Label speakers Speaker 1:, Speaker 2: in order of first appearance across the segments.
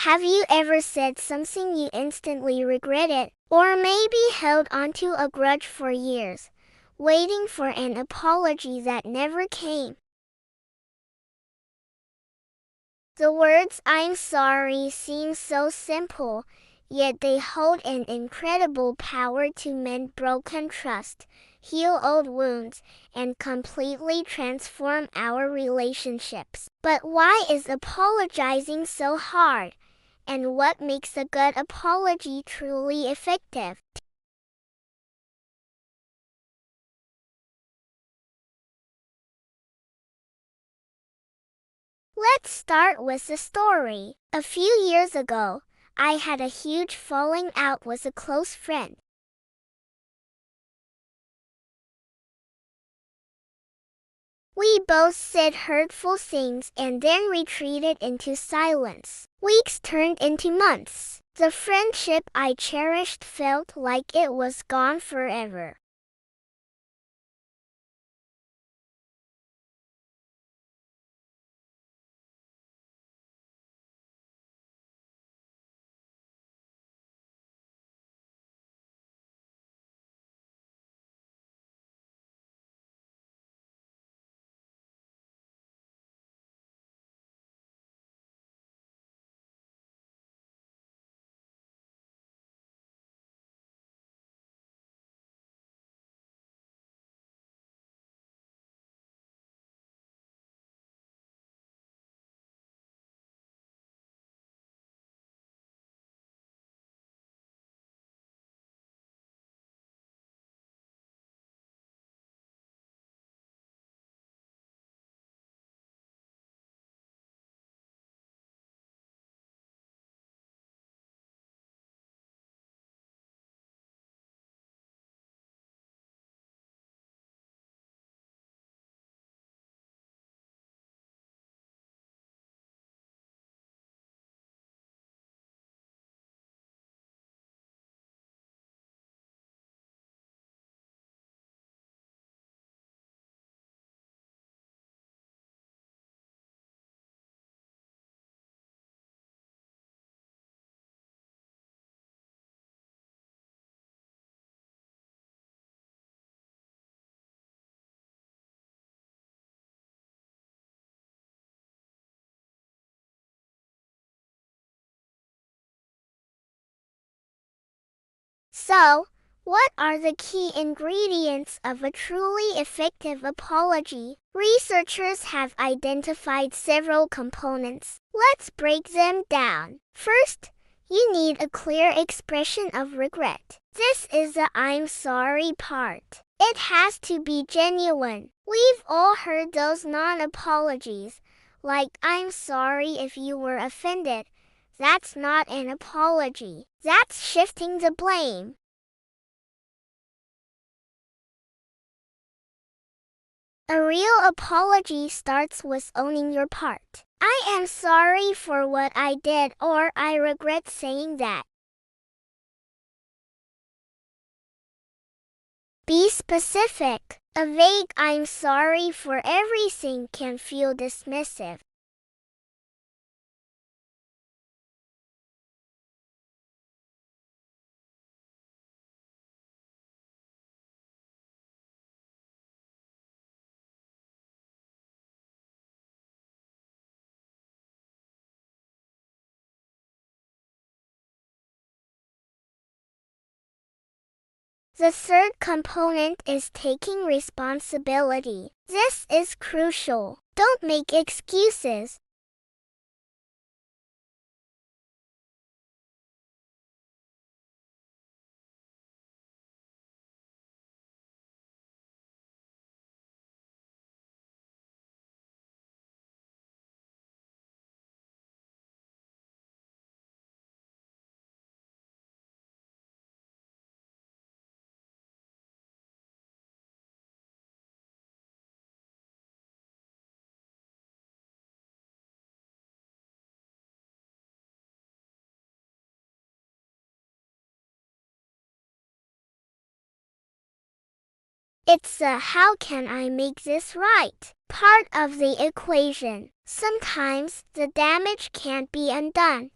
Speaker 1: Have you ever said something you instantly regretted, or maybe held onto a grudge for years, waiting for an apology that never came? The words "I'm sorry" seem so simple, yet they hold an incredible power to mend broken trust, heal old wounds, and completely transform our relationships. But why is apologizing so hard? And what makes a good apology truly effective? Let's start with a story. A few years ago, I had a huge falling out with a close friend. We both said hurtful things and then retreated into silence. Weeks turned into months. The friendship I cherished felt like it was gone forever. So, what are the key ingredients of a truly effective apology? Researchers have identified several components. Let's break them down. First, you need a clear expression of regret. This is the "I'm sorry" part. It has to be genuine. We've all heard those non-apologies, like "I'm sorry if you were offended." That's not an apology. That's shifting the blame. A real apology starts with owning your part. I am sorry for what I did, or I regret saying that. Be specific. A vague "I'm sorry for everything" can feel dismissive. The third component is taking responsibility. This is crucial. Don't make excuses. It's the "how can I make this right" part of the equation. Sometimes the damage can't be undone,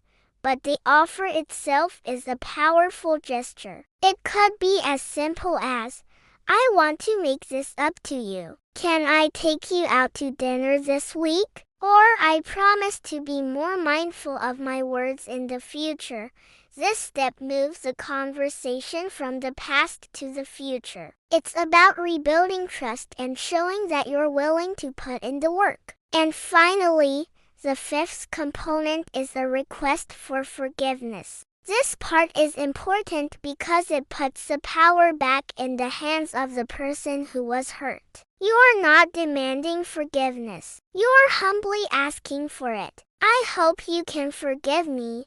Speaker 1: but the offer itself is a powerful gesture. It could be as simple as, I want to make this up to you. Can I take you out to dinner this week? Or I promise to be more mindful of my words in the future. This step moves the conversation from the past to the future. It's about rebuilding trust and showing that you're willing to put in the work. And finally, the fifth component is the request for forgiveness. This part is important because it puts the power back in the hands of the person who was hurt. You are not demanding forgiveness. You are humbly asking for it. I hope you can forgive me.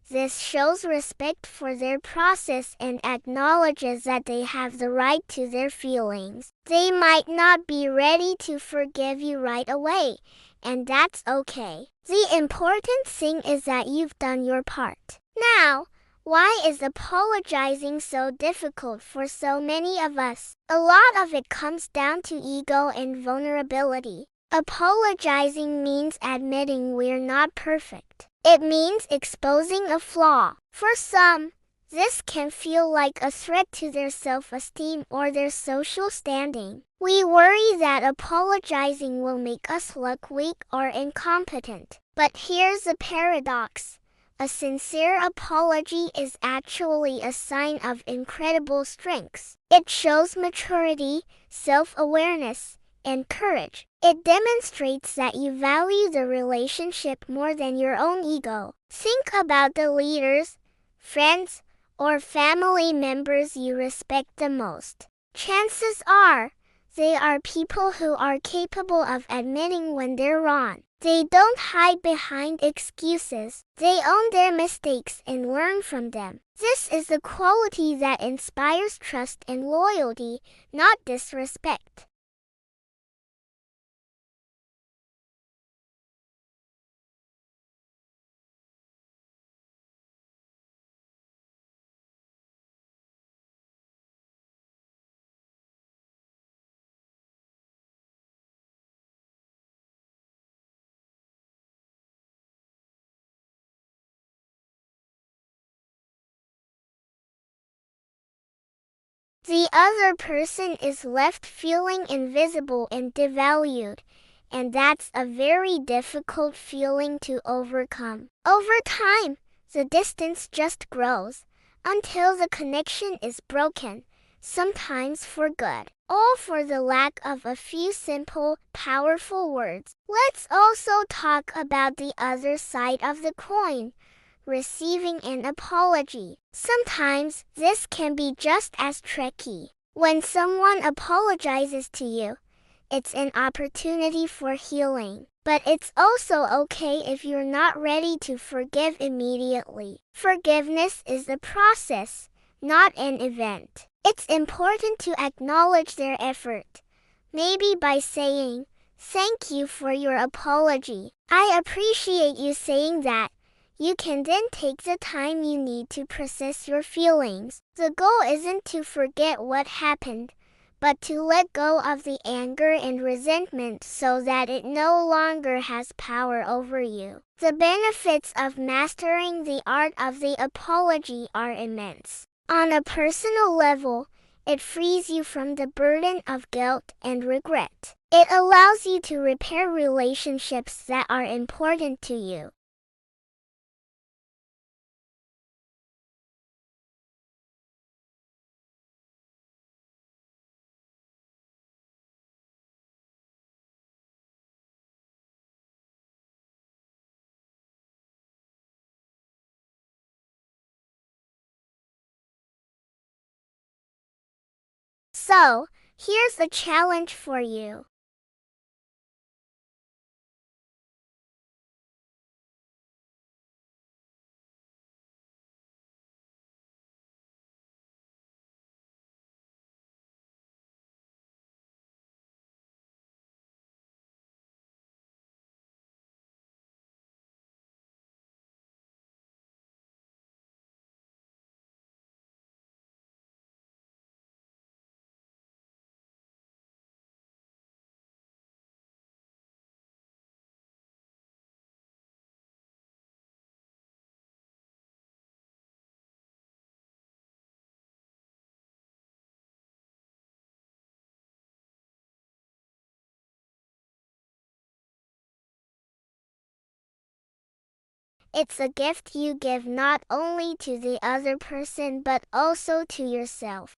Speaker 1: This shows respect for their process and acknowledges that they have the right to their feelings. They might not be ready to forgive you right away, and that's okay. The important thing is that you've done your part. Now, why is apologizing so difficult for so many of us? A lot of it comes down to ego and vulnerability. Apologizing means admitting we're not perfect. It means exposing a flaw. For some, this can feel like a threat to their self-esteem or their social standing. We worry that apologizing will make us look weak or incompetent. But here's the paradox. A sincere apology is actually a sign of incredible strength. It shows maturity, self-awareness, and courage. It demonstrates that you value the relationship more than your own ego. Think about the leaders, friends, or family members you respect the most. Chances are, they are people who are capable of admitting when they're wrong. They don't hide behind excuses. They own their mistakes and learn from them. This is the quality that inspires trust and loyalty, not disrespect. The other person is left feeling invisible and devalued, and that's a very difficult feeling to overcome. Over time, the distance just grows until the connection is broken, sometimes for good, all for the lack of a few simple, powerful words. Let's also talk about the other side of the coin. Receiving an apology. Sometimes this can be just as tricky. When someone apologizes to you, it's an opportunity for healing. But it's also okay if you're not ready to forgive immediately. Forgiveness is a process, not an event. It's important to acknowledge their effort. Maybe by saying, "Thank you for your apology. I appreciate you saying that." You can then take the time you need to process your feelings. The goal isn't to forget what happened, but to let go of the anger and resentment so that it no longer has power over you. The benefits of mastering the art of the apology are immense. On a personal level, it frees you from the burden of guilt and regret. It allows you to repair relationships that are important to you. So, here's a challenge for you. It's a gift you give not only to the other person but also to yourself.